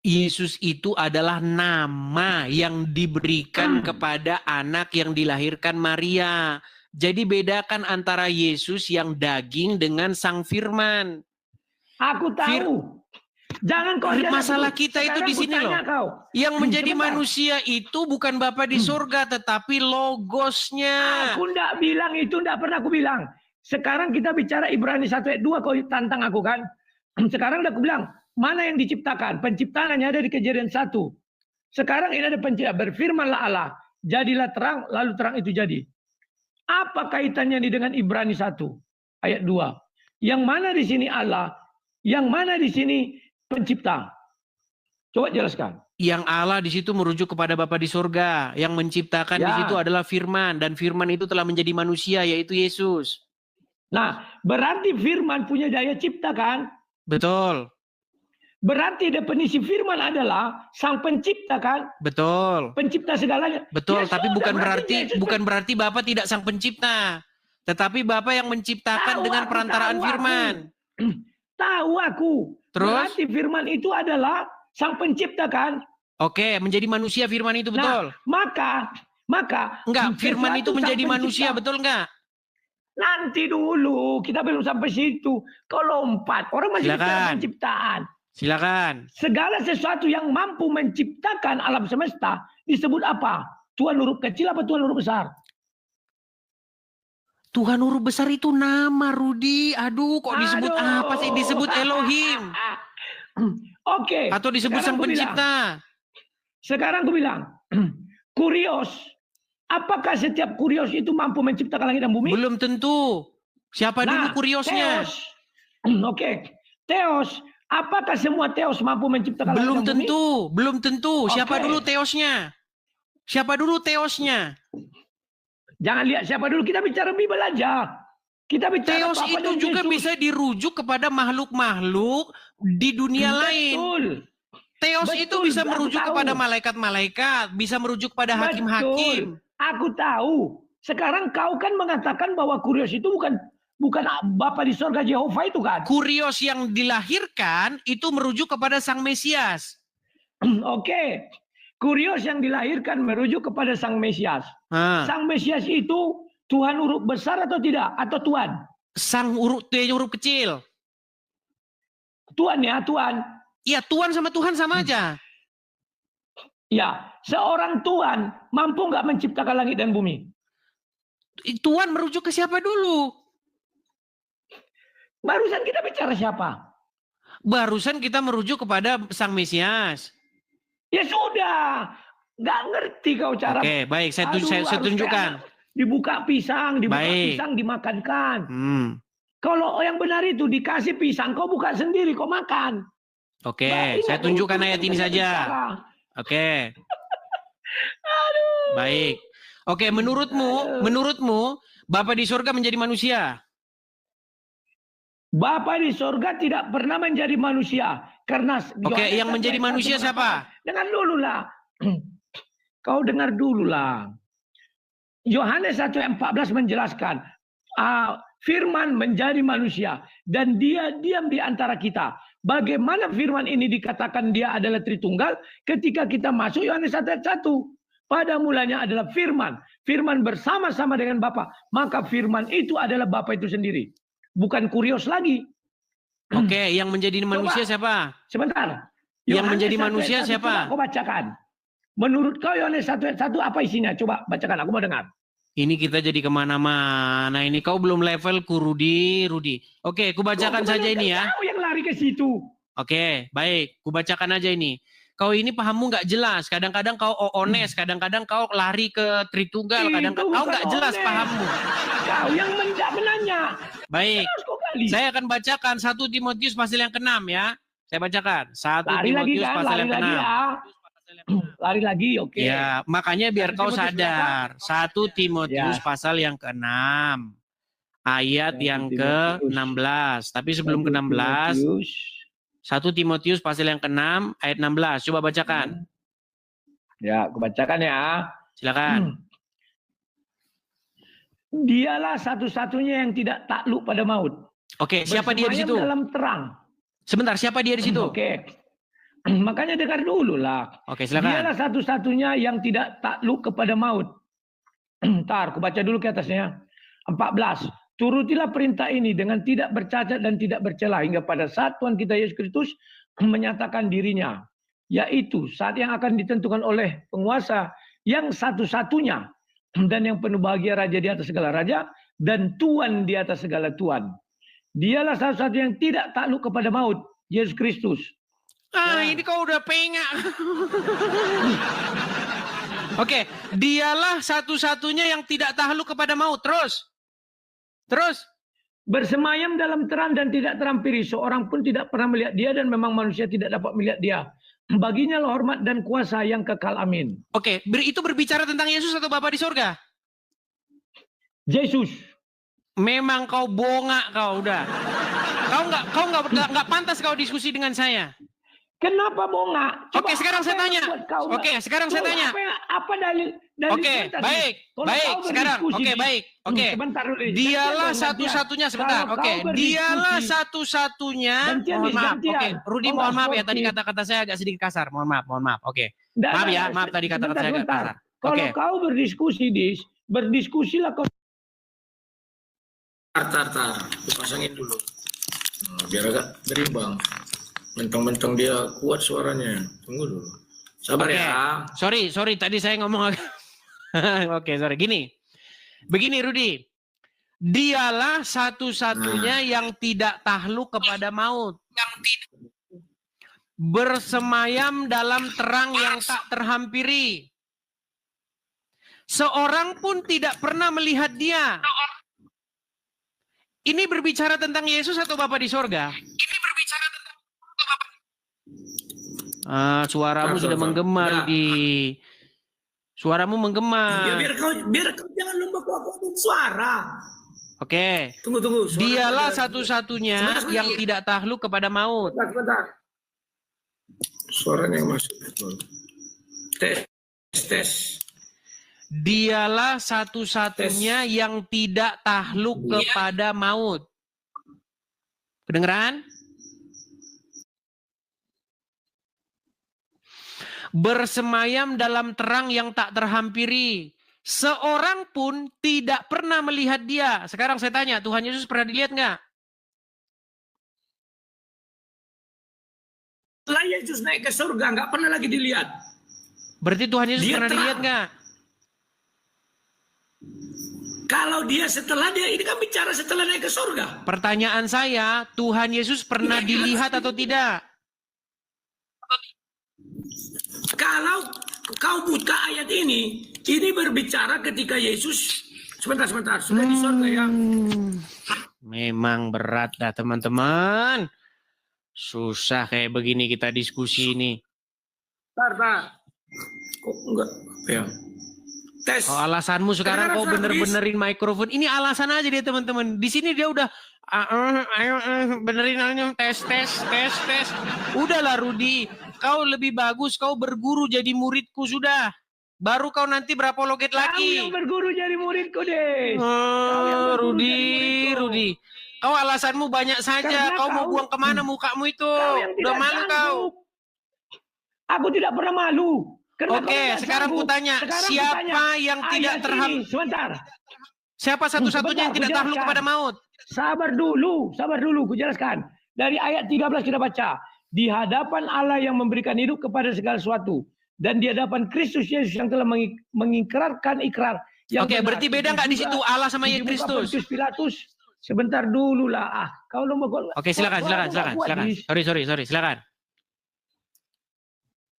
Yesus itu adalah nama yang diberikan kepada anak yang dilahirkan Maria. Jadi bedakan antara Yesus yang daging dengan Sang Firman. Aku tahu. Jangan kau masalah kita itu di sini loh. Yang menjadi manusia itu bukan Bapa di surga, tetapi logosnya. Aku enggak bilang itu, enggak pernah aku bilang. Sekarang kita bicara Ibrani 1 ayat 2, kau tantang aku kan. Sekarang udah aku bilang, mana yang diciptakan? Penciptaan hanya ada di Kejadian 1. Sekarang ini ada pencipta. Berfirmanlah Allah, jadilah terang, lalu terang itu jadi. Apa kaitannya ini dengan Ibrani 1 ayat 2? Yang mana di sini Allah? Yang mana di sini pencipta? Coba jelaskan. Yang Allah di situ merujuk kepada Bapa di surga. Yang menciptakan di situ adalah Firman, dan Firman itu telah menjadi manusia, yaitu Yesus. Nah, berarti Firman punya daya cipta kan? Betul. Berarti definisi Firman adalah Sang Pencipta kan? Betul. Pencipta segalanya. Betul, ya, tapi bukan berarti Bapa tidak Sang Pencipta. Tetapi Bapa yang menciptakan dengan perantaraan Firman. Tahu aku. Terus? Berarti Firman itu adalah Sang Pencipta kan? Oke, menjadi manusia Firman itu betul. Nah, maka enggak, Firman itu menjadi manusia, betul enggak? Nanti dulu, kita belum sampai situ. Kau lompat, orang masih bicara penciptaan. Silakan. Segala sesuatu yang mampu menciptakan alam semesta disebut apa? Tuhan huruf kecil apa Tuhan huruf besar? Tuhan huruf besar itu nama, Rudi. Aduh, kok disebut apa sih? Disebut Elohim. Oke. Atau disebut Sang Pencipta. Sekarang aku bilang, kurios. Apakah setiap kurios itu mampu menciptakan langit dan bumi? Belum tentu. Siapa dulu kuriosnya? Oke. Theos Apakah semua teos mampu menciptakan langit Belum dan bumi? tentu, belum tentu. Siapa Oke. dulu teosnya? Siapa dulu teosnya? Jangan lihat siapa dulu, kita bicara Bible aja. Kita bicara Teos Bapa itu dan juga Yesus. bisa dirujuk kepada makhluk-makhluk di dunia lain. Betul. Teos Betul, itu bisa aku merujuk tahu. kepada malaikat-malaikat, bisa merujuk pada hakim-hakim. Betul. Aku tahu. Sekarang kau kan mengatakan bahwa Kurios itu bukan Bapa di sorga Yehova itu kan? Kurios yang dilahirkan itu merujuk kepada Sang Mesias. Oke. Kurios yang dilahirkan merujuk kepada Sang Mesias. Sang Mesias itu Tuhan huruf besar atau tidak? Atau Tuhan? Sang huruf kecil. Tuhan ya, Tuhan. Iya, Tuhan sama Tuhan sama aja. Ya, seorang Tuhan mampu nggak menciptakan langit dan bumi? Tuhan merujuk ke siapa dulu? Barusan kita bicara siapa? Barusan kita merujuk kepada Sang Mesias. Ya sudah, nggak ngerti kau cara. Oke, baik, saya tunjukkan. Dibuka pisang, pisang dimakankan. Kalau yang benar itu dikasih pisang, kau buka sendiri, kau makan. Oke, saya tunjukkan ayat ini saja. Oke. Baik. Oke, menurutmu Bapa di surga menjadi manusia? Bapa di surga tidak pernah menjadi manusia karena yang menjadi manusia siapa? Dengar dulu lah. Kau dengar dulu lah. Yohanes 1:14 menjelaskan, firman menjadi manusia dan dia diam di antara kita. Bagaimana firman ini dikatakan dia adalah Tritunggal ketika kita masuk Yohanes 1:1. Pada mulanya adalah firman. Firman bersama-sama dengan Bapa. Maka firman itu adalah Bapa itu sendiri. Bukan Kurios lagi. Oke, yang menjadi manusia siapa? Sebentar. Yang menjadi manusia siapa? Coba kau bacakan. Menurut kau Yohanes 1:1 apa isinya? Coba bacakan, aku mau dengar. Ini kita jadi kemana-mana. Ini kau belum levelku, Rudi. Oke, kubacakan saja ini ya. Kau yang lari ke situ. Oke, baik. Kubacakan aja ini. Kau ini pahammu nggak jelas. Kadang-kadang kau ones, kadang-kadang kau lari ke Tritunggal, kadang-kadang kau nggak jelas pahammu. Kau yang menanya. Baik. Saya akan bacakan 1 Timotius pasal yang ke-6 ya. Saya bacakan. 1 Timotius pasal yang ke-6. Lari lagi, oke. Ya, makanya biar kau sadar. 1 Timotius pasal yang ke-6. Ayat yang ke-16. Tapi sebelum ke-16, 1 Timotius pasal yang ke-6 ayat 16. Coba bacakan. Ya, aku bacakan ya. Silakan. Dialah satu-satunya yang tidak takluk pada maut. Oke, siapa dia di situ? Dalam terang. Sebentar, siapa dia di situ? Oke. Makanya dengar dulu lah. Oke, silakan. Dialah satu-satunya yang tidak takluk kepada maut. Ntar, aku baca dulu ke atasnya. 14. Turutilah perintah ini dengan tidak bercacat dan tidak bercela hingga pada saat Tuhan kita Yesus Kristus menyatakan dirinya. Yaitu saat yang akan ditentukan oleh penguasa yang satu-satunya dan yang penuh bahagia, raja di atas segala raja dan Tuhan di atas segala Tuhan. Dialah satu-satunya yang tidak takluk kepada maut, Yesus Kristus. Ini kau udah pengak. Oke, dialah satu-satunya yang tidak takluk kepada maut. Terus bersemayam dalam terang dan tidak terampiri. Seorang pun tidak pernah melihat dia dan memang manusia tidak dapat melihat dia. Baginya lah hormat dan kuasa yang kekal. Amin. Oke, itu berbicara tentang Yesus atau Bapa di sorga? Yesus. Memang kau bongak kau udah. Kau nggak pantas kau diskusi dengan saya. Kenapa bongak? Oke, sekarang saya tanya. Apa dalil? Oke, baik. Sekarang, baik. Sebentar dulu. Dialah satu-satunya, sebentar. Oke, dialah satu-satunya. Mohon maaf. Oke, Rudi, mohon maaf ya tadi kata-kata saya agak sedikit kasar. Mohon maaf. Oke. Maaf tadi kata-kata saya agak kasar. Kalau kau berdiskusilah kau. Tar. Dipasangin dulu. Biar agak berimbang. Mentang-mentang dia kuat suaranya. Tunggu dulu. Sabar ya. Sorry. Tadi saya ngomong agak... Oke, sorry. Begini, Rudi. Dialah satu-satunya yang tidak takluk kepada maut. Bersemayam dalam terang yang tak terhampiri. Seorang pun tidak pernah melihat dia. Ini berbicara tentang Yesus atau Bapa di sorga? Ini berbicara tentang Suaramu sudah menggema, Rudi. Suaramu menggema. Ya, biar kau jangan lomba kuat suara. Oke. Tunggu. Dialah satu-satunya yang tidak takluk kepada maut. Sebentar. Suaranya yang masuk. Tes. Dialah satu-satunya yang tidak takluk kepada maut. Kedengeran? Bersemayam dalam terang yang tak terhampiri. Seorang pun tidak pernah melihat dia. Sekarang saya tanya, Tuhan Yesus pernah dilihat nggak? Setelah Yesus naik ke surga, nggak pernah lagi dilihat. Berarti Tuhan Yesus pernah dilihat nggak? Kalau dia ini kan bicara setelah naik ke surga. Pertanyaan saya, Tuhan Yesus pernah dilihat atau tidak? Kalau kau buka ayat ini berbicara ketika Yesus sebentar sudah di surga ya. Memang berat dah teman-teman. Susah kayak begini kita diskusi ini. Bentar. Kok enggak? Ya. Tes. Oh, alasanmu sekarang kau bener-benerin mikrofon. Ini alasan aja dia teman-teman. Di sini dia udah ayo benerin aja tes. Udahlah Rudi, kau lebih bagus kau berguru jadi muridku sudah. Baru kau nanti berapologet lagi. Kau yang berguru jadi muridku deh. Rudi. Kau alasanmu banyak saja. Kau mau buang kemana mukamu itu? Udah malu kau. Aku tidak pernah malu. Oke, sekarang ku tanya, siapa yang tidak terhampiri? Sebentar. Siapa satu-satunya yang tidak takluk kepada maut? Sabar dulu, ku jelaskan. Dari ayat 13 kita baca. Di hadapan Allah yang memberikan hidup kepada segala sesuatu. Dan di hadapan Kristus Yesus yang telah mengikrarkan ikrar. Oke, berarti beda nggak di situ Allah sama Yesus Kristus? Pilatus. Sebentar dulu lah. Kau Oke, silakan. Sorry, silakan.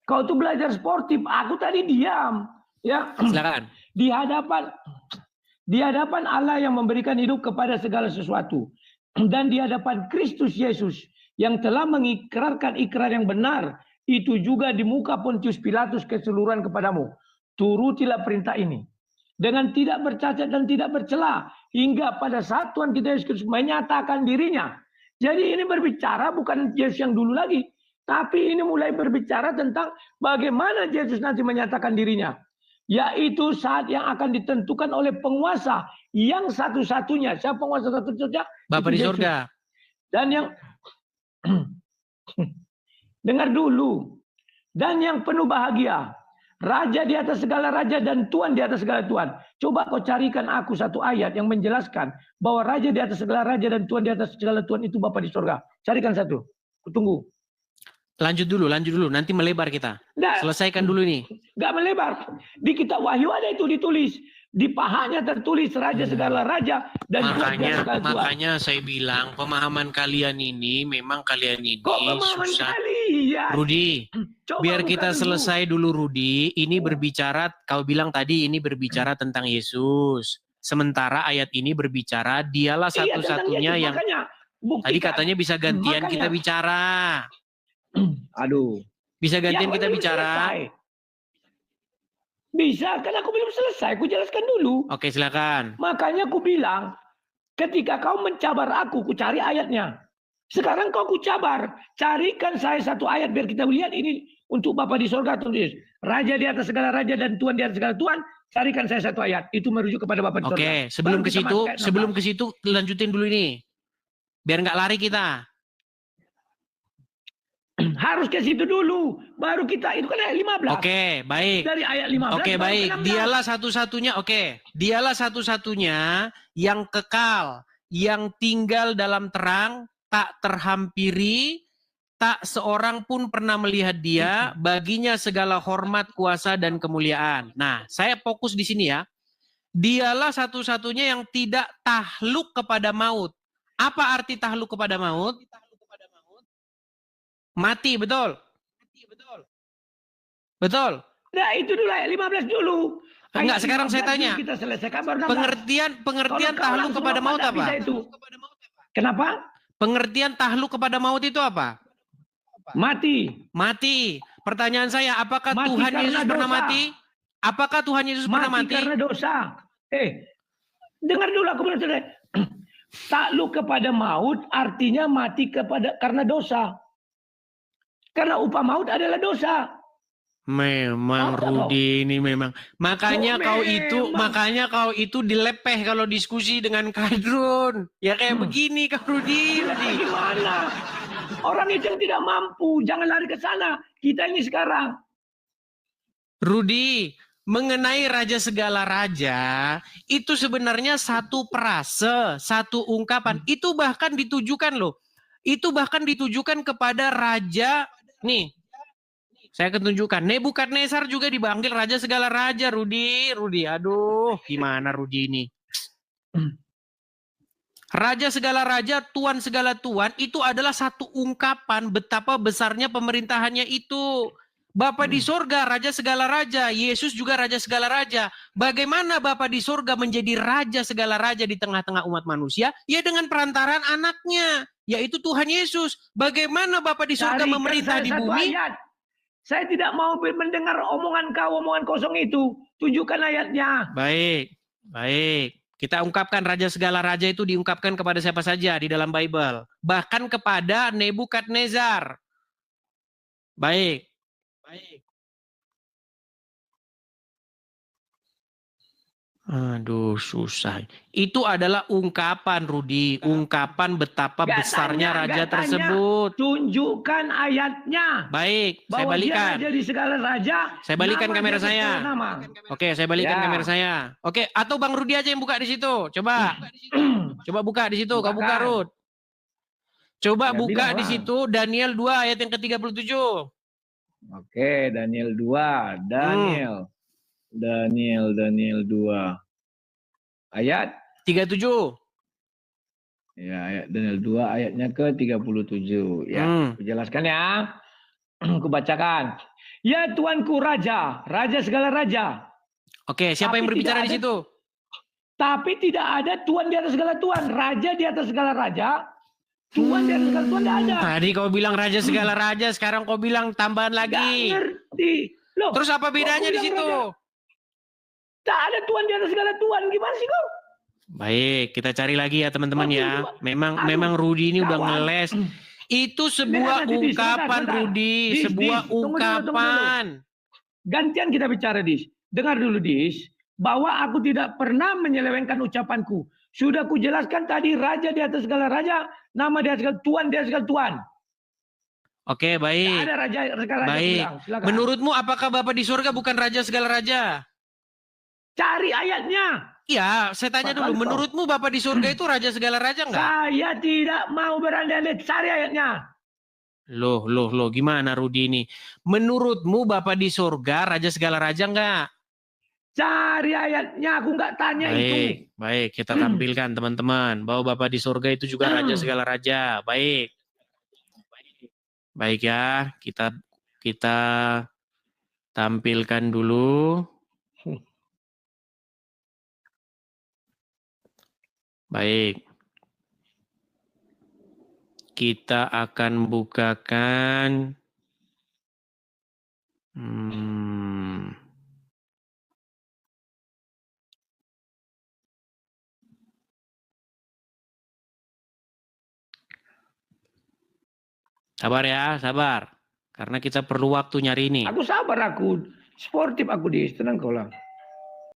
Kau tuh belajar sportif, aku tadi diam. Ya. Silakan. Di hadapan Allah yang memberikan hidup kepada segala sesuatu. Dan di hadapan Kristus Yesus yang telah mengikrarkan ikrar yang benar. Itu juga di muka Pontius Pilatus keseluruhan kepadamu. Turutilah perintah ini. Dengan tidak bercacat dan tidak bercela. Hingga pada saat Tuhan kita Yesus Kristus menyatakan dirinya. Jadi ini berbicara bukan Yesus yang dulu lagi. Tapi ini mulai berbicara tentang bagaimana Yesus nanti menyatakan dirinya. Yaitu saat yang akan ditentukan oleh penguasa yang satu-satunya. Siapa penguasa satu-satunya? Bapa di surga. Dan yang dengar dulu. Dan yang penuh bahagia. Raja di atas segala raja dan Tuhan di atas segala Tuhan. Coba kau carikan aku satu ayat yang menjelaskan bahwa raja di atas segala raja dan Tuhan di atas segala Tuhan itu Bapa di surga. Carikan satu. Kutunggu. Lanjut dulu. Nanti melebar kita. Selesaikan dulu nih. Gak melebar. Di kitab Wahyu ada itu ditulis. Di pahanya tertulis raja segala raja dan makanya saya bilang pemahaman kalian ini memang kalian ini susah. Rudi, biar kita selesai dulu Rudi. Ini berbicara, kau bilang tadi ini berbicara tentang Yesus. Sementara ayat ini berbicara dialah satu-satunya yang tadi katanya bisa gantian kita bicara. Aduh. Bisa gantian kita bicara? Bisa, kan aku belum selesai. Aku jelaskan dulu. Oke, silakan. Makanya aku bilang, ketika kau mencabar aku cari ayatnya. Sekarang kau cabar. Carikan saya satu ayat biar kita lihat ini untuk Bapa di surga tulis. Raja di atas segala raja dan Tuhan di atas segala Tuhan. Carikan saya satu ayat. Itu merujuk kepada Bapa di surga. Oke, sebelum ke situ lanjutin dulu ini. Biar nggak lari kita. Harus ke situ dulu, baru kita itu kan ayat 15. Oke, baik. Dari ayat 15. Oke, baik. Dialah satu-satunya. Oke, dialah satu-satunya yang kekal, yang tinggal dalam terang, tak terhampiri, tak seorang pun pernah melihat dia. Baginya segala hormat, kuasa dan kemuliaan. Nah, saya fokus di sini ya. Dialah satu-satunya yang tidak tahluk kepada maut. Apa arti tahluk kepada maut? Mati, betul? Betul? Nah, itu dulu ayat 15 dulu. Enggak, sekarang saya tanya. Kita selesaikan baru pengertian tahluk kepada maut apa? Kenapa? Pengertian tahluk kepada maut itu apa? Mati. Mati. Pertanyaan saya, apakah Mati Tuhan karena Yesus pernah dosa. mati? Apakah Tuhan Yesus pernah Mati mati? karena dosa. Dengar dulu aku bilang tadi. Takluk kepada maut artinya mati karena dosa. Karena upah maut adalah dosa. Memang Tahu nggak kau? Rudi ini memang. Makanya Oh, makanya memang. kau itu dilepeh kalau diskusi dengan Kadrun. Ya kayak begini kau Rudi. Gimana? Orang itu yang tidak mampu, jangan lari ke sana. Kita ini sekarang. Rudi, mengenai raja segala raja, itu sebenarnya satu frase, satu ungkapan. Itu bahkan ditujukan loh. Itu bahkan ditujukan kepada raja, nih, saya akan tunjukkan. Nebukadnezar juga dipanggil raja segala raja, Rudi. Aduh, gimana Rudi ini? Raja segala raja, tuan segala tuan, itu adalah satu ungkapan betapa besarnya pemerintahannya itu. Bapa di sorga, raja segala raja. Yesus juga raja segala raja. Bagaimana Bapa di sorga menjadi raja segala raja di tengah-tengah umat manusia? Ya dengan perantaraan anaknya, yaitu Tuhan Yesus. Bagaimana Bapa di sorga memerintah di bumi? Ayat. Saya tidak mau mendengar omongan kau, omongan kosong itu. Tunjukkan ayatnya. Baik. Kita ungkapkan raja segala raja itu diungkapkan kepada siapa saja di dalam Bible. Bahkan kepada Nebukadnezar. Baik. Aduh, susah. Itu adalah ungkapan, Rudi. Ungkapan betapa besarnya raja tersebut. Tunjukkan ayatnya. Baik, saya Bahwa balikan. dia raja di segala raja. Saya balikan kamera saya. Oke, saya balikan kamera saya. Oke, atau Bang Rudi aja yang buka di situ. Coba. Coba buka di situ. Kau buka, Rud. Coba buka di situ Daniel 2 ayat yang ke-37. Oke, Daniel 2. Daniel 2. Ayat 37. Ya, ayat Daniel 2 ayatnya ke-37. Ya, jelaskan ya. Kubacakan. Ya Tuanku raja, raja segala raja. Oke, siapa yang berbicara di situ? Tapi tidak ada tuan di atas segala tuan, raja di atas segala raja. Tuan di atas segala tuan tidak ada. Tadi kau bilang raja segala raja, sekarang kau bilang tambahan lagi. Nggak ngerti. Loh, terus apa bedanya di situ? Tak ada tuan di atas segala tuan. Gimana sih kau? Baik, kita cari lagi ya teman-teman ya. Memang Rudi ini udah ngeles. Itu sebuah ungkapan, Rudi. Sebuah ungkapan. Gantian kita bicara, Dis. Dengar dulu, Dis. Bahwa aku tidak pernah menyelewengkan ucapanku. Sudah kujelaskan tadi raja di atas segala raja, nama di atas segala tuan di atas segala tuan. Oke, baik. Ada raja segala raja. Baik. Menurutmu apakah Bapa di surga bukan raja segala raja? Cari ayatnya. Ya, saya tanya dulu. Menurutmu Bapa di surga itu raja segala raja enggak? Saya tidak mau berandai-andai. Cari ayatnya. Loh. Gimana Rudi ini? Menurutmu Bapa di surga raja segala raja enggak? Cari ayatnya, aku nggak tanya itu. Baik, kita tampilkan teman-teman bahwa Bapa di surga itu juga raja segala raja. Baik ya, kita tampilkan dulu. Baik. Kita akan bukakan sabar ya, sabar. Karena kita perlu waktu nyari ini. Aku sabar, aku sportif, aku tenang kau lah.